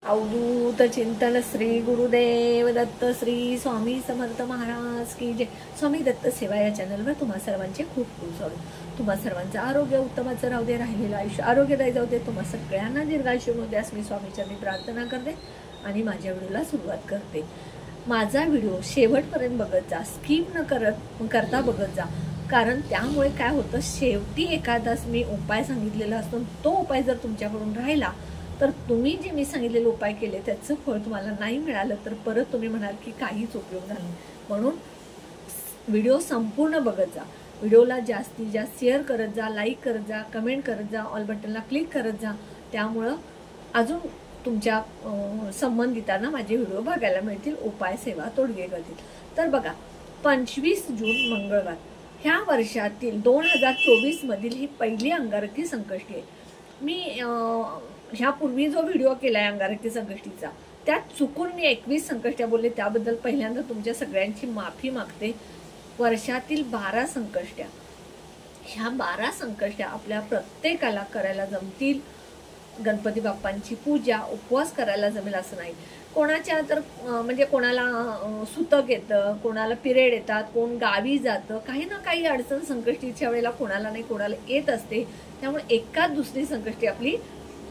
अवधूत चिंतन श्री गुरुदेव दत्त श्री स्वामी समर्थ महाराज की जय। स्वामी दत्त सेवा या चॅनलवर तुम्हा सर्वांचे खूप खूप स्वागत। तुम्हा सर्वांचं आरोग्य उत्तमाचं राहू दे, राहिलेलं आयुष्य आरोग्यदायी जाऊ दे, तुम्हा सगळ्यांना दीर्घायुष्य मिळू द्यास मी स्वामीचरणी प्रार्थना करते आणि माझ्या व्हिडिओला सुरुवात करते। माझा व्हिडिओ शेवटपर्यंत बघत जा, स्किप न करता बघत जा, कारण त्यामुळे काय होतं, शेवटी एखादाच मी उपाय सांगितलेला असतो, तो उपाय जर तुमच्याकडून राहिला तर तुम्ही जे मी सांगितलेले उपाय केले त्याचं फळ तुम्हाला नाही मिळालं तर परत तुम्ही म्हणाल की काहीच उपयोग झाला नाही। म्हणून व्हिडिओ संपूर्ण बघत जा, व्हिडिओला जास्तीत जास्त शेअर करत जा, लाईक करत जा, कमेंट करत जा, ऑल बटनला क्लिक करत जा, त्यामुळं अजून तुमच्या संबंधितांना माझे व्हिडिओ बघायला मिळतील, उपाय सेवा तोडगे करतील। तर बघा, 25 जून मंगळवार ह्या वर्षातील 2024 मधील ही पहिली अंगारकी संकष्टी आहे। मी ह्यापूर्वी जो व्हिडिओ केलाय अंगारकी संकष्टीचा त्यात चुकून मी 21 संकष्ट्या बोलले, त्याबद्दल पहिल्यांदा तुमच्या सगळ्यांची माफी मागते। वर्षातील 12 संकष्ट्या, ह्या 12 संकष्ट्या आपल्या प्रत्येकाला करायला जमतील। गणपती बाप्पांची पूजा उपवास करायला जमेल असं नाही, कोणाच्या तर म्हणजे कोणाला सुतक येतं, कोणाला पिरियड येतात, कोण गावी जातं, काही ना काही अडचण संकष्टीच्या वेळेला कोणाला नाही कोणाला येत असते, त्यामुळे एकाच दुसरी संकष्टी आपली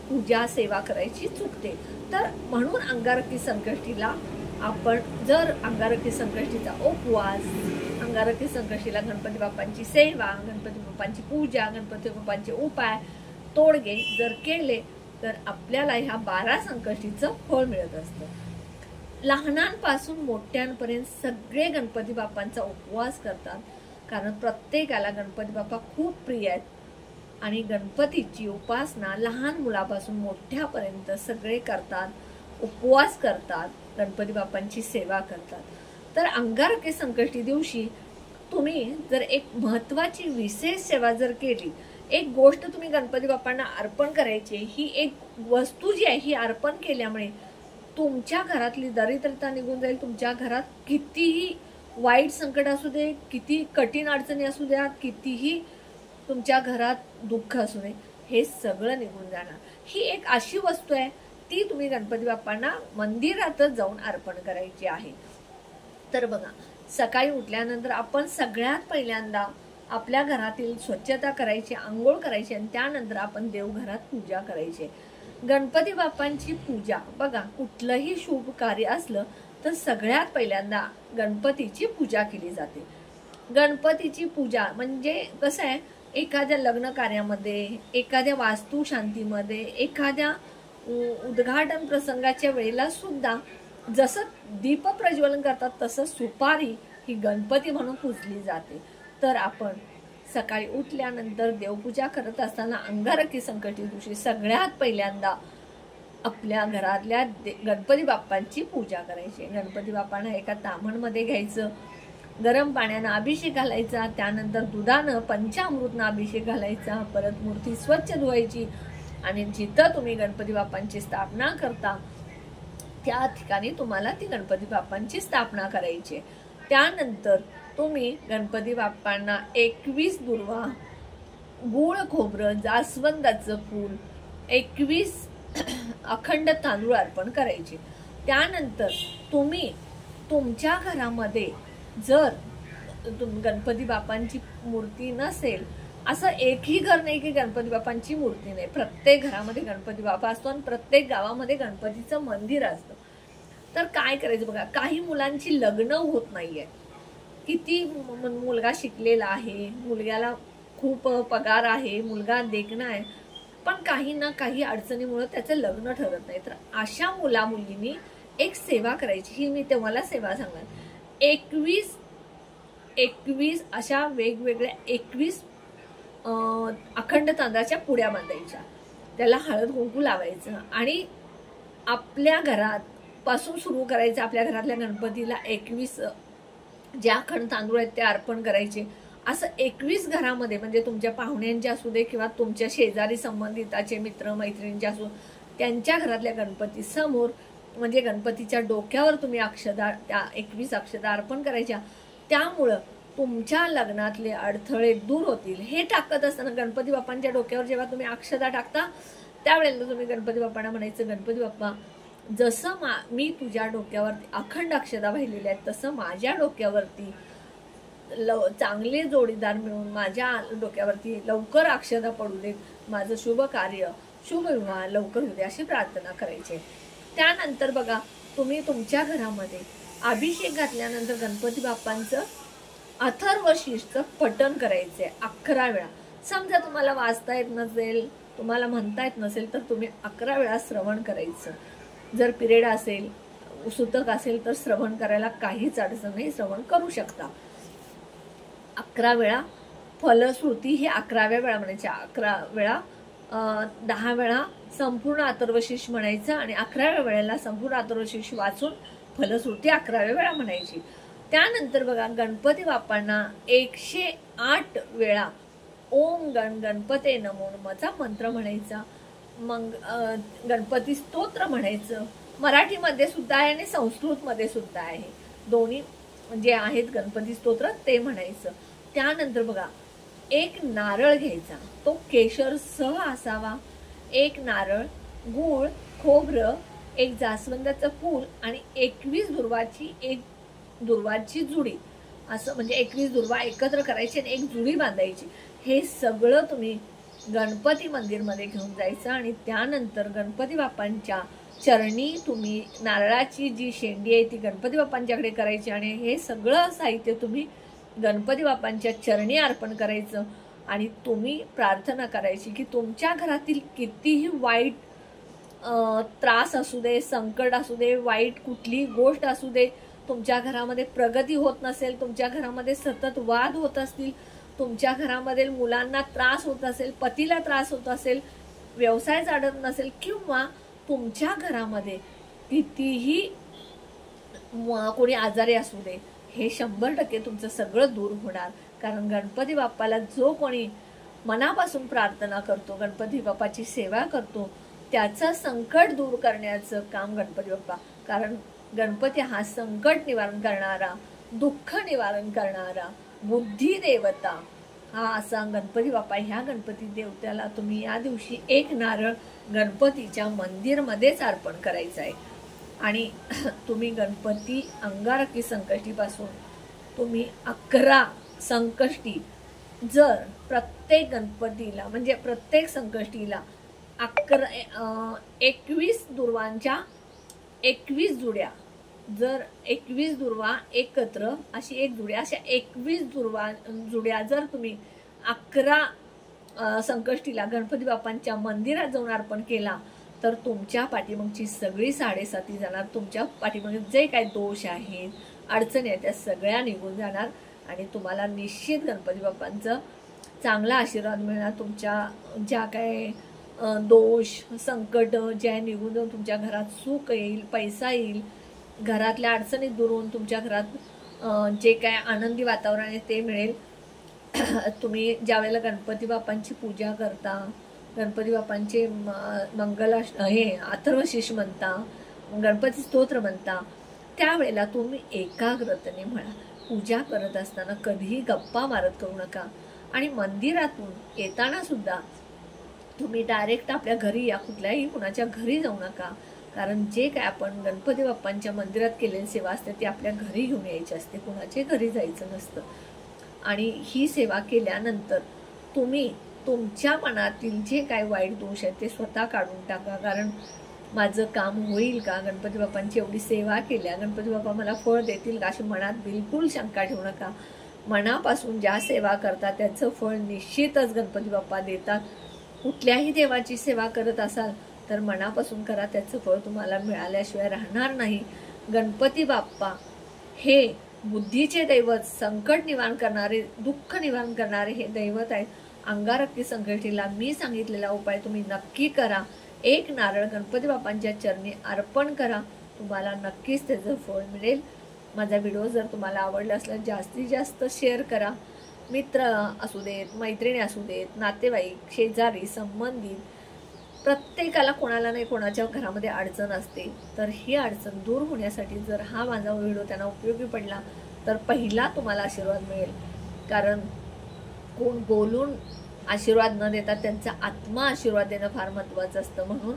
पूजा सेवा करायची चुकते। तर म्हणून अंगारकी संकष्टीला आपण जर अंगारकी संकष्टीचा उपवास, अंगारकी संकष्टीला गणपती बाप्पांची सेवा, गणपती बाप्पांची पूजा, गणपती बाप्पांचे उपाय तोडगे जर केले तर आपल्याला ह्या 12 संकष्टीचं फळ मिळत असतं। लहानांपासून मोठ्यांपर्यंत सगळे गणपती बाप्पांचा उपवास करतात, कारण प्रत्येकाला गणपती बाप्पा खूप प्रिय आहेत आणि गणपतीची उपासना लहान मुलापासून मोठ्यापर्यंत सगळे करतात, उपवास करतात, गणपती बाप्पांची सेवा करतात। तर अंगारकी संकष्टी दिवशी तुम्ही जर एक महत्त्वाची विशेष सेवा जर केली, एक गोष्ट तुम्ही गणपती बाप्पांना अर्पण करायची, ही एक वस्तू जी आहे ही अर्पण केल्यामुळे तुमच्या घरातली दरिद्रता निघून जाईल। तुमच्या घरात कितीही वाईट संकट असू दे, किती कठीण अडचणी असू द्या, कितीही तुमच्या घरात दुःख असू नये, हे सगळं निघून जाणार। ही एक अशी वस्तू आहे, ती तुम्ही गणपती बाप्पांना मंदिरातच जाऊन अर्पण करायची आहे। तर बघा, सकाळी उठल्यानंतर आपण सगळ्यात पहिल्यांदा आपल्या घरातील स्वच्छता करायची, आंघोळ करायची आणि त्यानंतर आपण देवघरात पूजा करायची। गणपती बाप्पांची पूजा बघा, कुठलंही शुभ कार्य असलं तर सगळ्यात पहिल्यांदा गणपतीची पूजा केली जाते। गणपतीची पूजा म्हणजे कसं आहे, एखाद्या लग्न कार्यामध्ये, एखाद्या वास्तुशांतीमध्ये, एखाद्या उद्घाटन प्रसंगाच्या वेळेला सुद्धा जसं दीप प्रज्वलन करतात तसं सुपारी ही गणपती म्हणून पूजली जाते। तर आपण सकाळी उठल्यानंतर देवपूजा करत असताना अंगारकी संकष्टी दिवशी सगळ्यात पहिल्यांदा आपल्या घरातल्या गणपती बाप्पांची पूजा करायची। गणपती बाप्पांना एका ताम्हणमध्ये घ्यायचं, गरम पाण्यानं अभिषेक घालायचा, त्यानंतर दुधानं पंचामृतनं अभिषेक घालायचा, परत मूर्ती स्वच्छ धुवायची आणि जिथं तुम्ही गणपती बाप्पांची स्थापना करता त्या ठिकाणी तुम्हाला ती गणपती बाप्पांची स्थापना करायची। त्यानंतर तुम्ही गणपती बाप्पांना 21 दुर्वा, गूळ खोबरं, जास्वंदाचं फूल, 21 अखंड तांदूळ अर्पण करायचे। त्यानंतर तुम्ही तुमच्या घरामध्ये जर गणपती बाप्पांची मूर्ती नसेल, असं एकही घर नाही की गणपती बाप्पांची मूर्ती नाही, प्रत्येक घरामध्ये गणपती बाप्पा असतो आणि प्रत्येक गावामध्ये गणपतीचं मंदिर असतं। तर काय करायचं बघा, काही मुलांची लग्न होत नाहीये, किती मुलगा शिकलेला आहे, मुलग्याला खूप पगार आहे, मुलगा देखणा आहे, पण काही ना काही अडचणीमुळे त्याचं लग्न ठरत नाही। तर अशा मुला मुलींनी एक सेवा करायची, ही मी तुम्हाला सेवा सांगणार। 21 अशा वेगवेगळ्या 21 अखंड तांदळाच्या पुड्या बांधायच्या, त्याला हळद कुंकू लावायचं आणि आपल्या घरात पासून सुरू करायचं। आपल्या घरातल्या गणपतीला 21 जे अखंड तांदूळ आहेत ते अर्पण करायचे। असं 21 घरामध्ये, म्हणजे तुमच्या पाहुण्यांचे असू दे किंवा तुमच्या शेजारी संबंधिताचे मित्र मैत्रिणींचे असू, त्यांच्या घरातल्या गणपती समोर म्हणजे गणपतीच्या डोक्यावर तुम्ही अक्षदा, त्या 21 अक्षदा अर्पण करायच्या। त्यामुळं तुमच्या लग्नातले अडथळे दूर होतील। हे टाकत असताना गणपती बाप्पांच्या डोक्यावर जेव्हा तुम्ही अक्षदा टाकता त्यावेळेला तुम्ही गणपती बाप्पांना म्हणायचं, गणपती बाप्पा जसं मी तुझ्या डोक्यावरती अखंड अक्षता वाहिलेल्या आहेत तसं माझ्या डोक्यावरती चांगले जोडीदार मिळून माझ्या डोक्यावरती लवकर अक्षता पडू देत, माझं शुभ कार्य शुभ विवाह लवकर होऊ दे अशी प्रार्थना करायची. त्यानंतर बघा तुम्ही तुमच्या घरामध्ये अभिषेक घातल्यानंतर गणपती बाप्पांचं अथर्वशीर्षचं पठण करायचंय 11 वेळा. समजा तुम्हाला वाचता येत नसेल, तुम्हाला म्हणता येत नसेल तर तुम्ही 11 वेळा श्रवण करायचं. जर पिरियड असेल, सुतक असेल तर श्रवण करायला काहीच अडचण नाही, श्रवण करू शकता. 11 वेळा फलश्रुती ही 11व्या वेळा म्हणायची. 11 वेळा 10 वेळा संपूर्ण अथर्वशीर्ष म्हणायचं आणि 11व्या वेळेला संपूर्ण अथर्वशीर्ष वाचून फलश्रुती 11व्या वेळा म्हणायची. त्यानंतर बघा गणपती बाप्पांना 108 वेळा ओम गणपते नमो नमःचा मंत्र म्हणायचा. मग गणपती स्तोत्र म्हणायचं. मराठीमध्ये सुद्धा आहे आणि संस्कृतमध्ये सुद्धा आहे, दोन्ही जे आहेत गणपती स्तोत्र ते म्हणायचं. त्यानंतर बघा एक नारळ घ्यायचा, तो केशर सह असावा. एक नारळ, गूळ, खोबरं, एक जास्वंदाचं फूल आणि 21 दुर्वाची जुडी, असं म्हणजे 21 दुर्वा एकत्र करायची आणि एक जुडी बांधायची. हे सगळं तुम्ही गणपती मंदिरमध्ये घेऊन जायचं आणि त्यानंतर गणपती बाप्पांच्या चरणी तुम्ही नारळाची जी शेंडी आहे ती गणपती बाप्पांच्याकडे करायची आणि हे सगळं साहित्य तुम्ही गणपती बाप्पांच्या चरणी अर्पण करायचं. आणि तुम्ही प्रार्थना करायची की तुमच्या घरातील कितीही वाईट त्रास असू दे, संकट असू दे, वाईट कुठली गोष्ट असू दे, तुमच्या घरामध्ये प्रगती होत नसेल, तुमच्या घरामध्ये सतत वाद होत असतील, तुमच्या घरामध्ये मुलांना त्रास होत असेल, पतीला त्रास होत असेल, व्यवसाय चालत नसेल किंवा तुमच्या घरामध्ये कितीही कोणी आजारी असू दे, हे 100% तुमचं सगळं दूर होणार. कारण गणपती बाप्पाला जो कोणी मनापासून प्रार्थना करतो, गणपती बाप्पाची सेवा करतो, त्याचं संकट दूर करण्याचं काम गणपती बाप्पा, कारण गणपती हा संकट निवारण करणारा, दुःख निवारण करणारा, बुद्धी देवता हा असा गणपती बाप्पा. ह्या गणपती देवत्याला तुम्ही या दिवशी एक नारळ गणपतीच्या मंदिरमध्येच अर्पण करायचं आहे. आणि तुम्ही गणपती अंगारकी संकष्टीपासून तुम्ही 11 संकष्टी, जर प्रत्येक गणपतीला म्हणजे प्रत्येक संकष्टीला 21 दुर्वांच्या 21 जुड्या, जर 21 दुर्वा एकत्र अशी एक जुडी, अशा 21 जुड्या जर तुम्ही 11 संकष्टीला गणपती बाप्पांच्या मंदिरात जाऊन अर्पण केला तर तुमच्या पाठीमागची सगळी साडेसाती जाणार. तुमच्या पाठीमागे जे काही दोष आहेत, अडचणी आहेत, त्या सगळ्या निघून जाणार आणि तुम्हाला निश्चित गणपती बाप्पांचं चांगला आशीर्वाद मिळणार. तुमच्या ज्या काही दोष संकट जे आहे निघून जाऊन तुमच्या घरात सुख येईल, पैसा येईल, घरातल्या अडचणी दूर होऊन तुमच्या घरात जे काय आनंदी वातावरण आहे ते मिळेल. तुम्ही ज्यावेळेला गणपती बाप्पांची पूजा करता, गणपती बाप्पांचे हे अथर्वशीर्ष म्हणता, गणपती स्तोत्र म्हणता, त्यावेळेला तुम्ही एकाग्रतेने म्हणा. पूजा करत असताना कधीही गप्पा मारत करू नका. आणि मंदिरातून येताना सुद्धा तुम्ही डायरेक्ट आपल्या घरी या, कुठल्याही कुणाच्या घरी जाऊ नका. कारण जे काय आपण गणपती बाप्पांच्या मंदिरात केलेली सेवा असते ती आपल्या घरी घेऊन यायची असते, कुणाच्या घरी जायचं नसतं. आणि ही सेवा केल्यानंतर तुम्ही तुमच्या मनातील जे काय वाईट दोष आहेत ते स्वतः काढून टाका. कारण माझं काम होईल का, गणपती बाप्पांची एवढी सेवा केल्या, गणपती बाप्पा मला फळ देतील का, अशी मनात बिलकुल शंका ठेवू नका. मनापासून ज्या सेवा करतात त्याचं फळ निश्चितच गणपती बाप्पा देतात. कुठल्याही देवाची सेवा करत असाल तर मनापासून करा, त्याचं फळ तुम्हाला मिळाल्याशिवाय राहणार नाही. गणपती बाप्पा हे बुद्धीचे दैवत, संकट निवारण करणारे, दुःख निवारण करणारे हे दैवत आहेत. अंगारकी संकष्टीला मी सांगितलेला उपाय तुम्ही नक्की करा. एक नारळ गणपती बाप्पांच्या चरणी अर्पण करा, तुम्हाला नक्कीच त्याचं फळ मिळेल. माझा व्हिडिओ जर तुम्हाला आवडला असल्यास जास्तीत जास्त शेअर करा. मित्र असू देत, मैत्रिणी असू देत, नातेवाईक, शेजारी, संबंधित, प्रत्येकाला कोणाला नाही कोणाच्या घरामध्ये अडचण असते. तर ही अडचण दूर होण्यासाठी जर हा माझा व्हिडिओ त्यांना उपयोगी पडला तर पहिला तुम्हाला आशीर्वाद मिळेल. कारण कोण बोलून आशीर्वाद न देता त्यांचा आत्मा आशीर्वाद देणं फार महत्त्वाचं असतं. म्हणून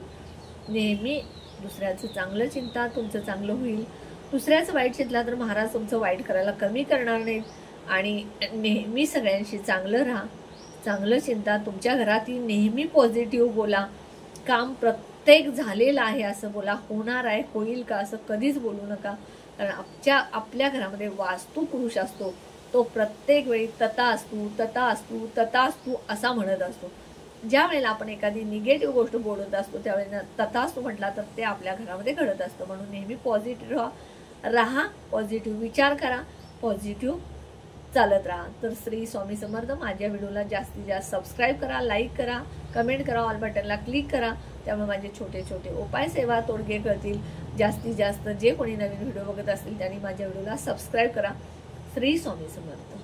नेहमी दुसऱ्याचं चांगलं चिंता, तुमचं चांगलं होईल. दुसऱ्याचं वाईट चिंतला तर महाराज तुमचं वाईट करायला कमी करणार नाहीत आणि नेहमी सगळ्यांशी चांगलं राहा, चांगलं चिंता. तुमच्या घरातील नेहमी पॉझिटिव्ह बोला. काम प्रत्येक झालेलं आहे असं बोला, होणार आहे, होईल का असं कधीच बोलू नका. कारण आपल्या घरामध्ये वास्तू पुरुष असतो, तो प्रत्येक वेळी तथा असतो, तथा असतो, तथा असतो असा म्हणत असतो. ज्या वेळेला आपण एखादी निगेटिव्ह गोष्ट बोलत असतो त्यावेळेला तथास्तु म्हटला तर ते आपल्या घरामध्ये घडत असतं. म्हणून नेहमी पॉझिटिव्ह राहा, पॉझिटिव्ह विचार करा, पॉझिटिव्ह चालत राहा. तर श्री स्वामी समर्थ. माझ्या व्हिडिओला जास्तीत जास्त सबस्क्राईब करा, लाईक करा, कमेंट करा, ऑल बटनला क्लिक करा. त्यामुळे माझे छोटे छोटे उपाय सेवा तोडगे कळतील. जास्तीत जास्त जे कोणी नवीन व्हिडिओ बघत असतील त्यांनी माझ्या व्हिडिओला सबस्क्राईब करा. श्री स्वामी समर्थ.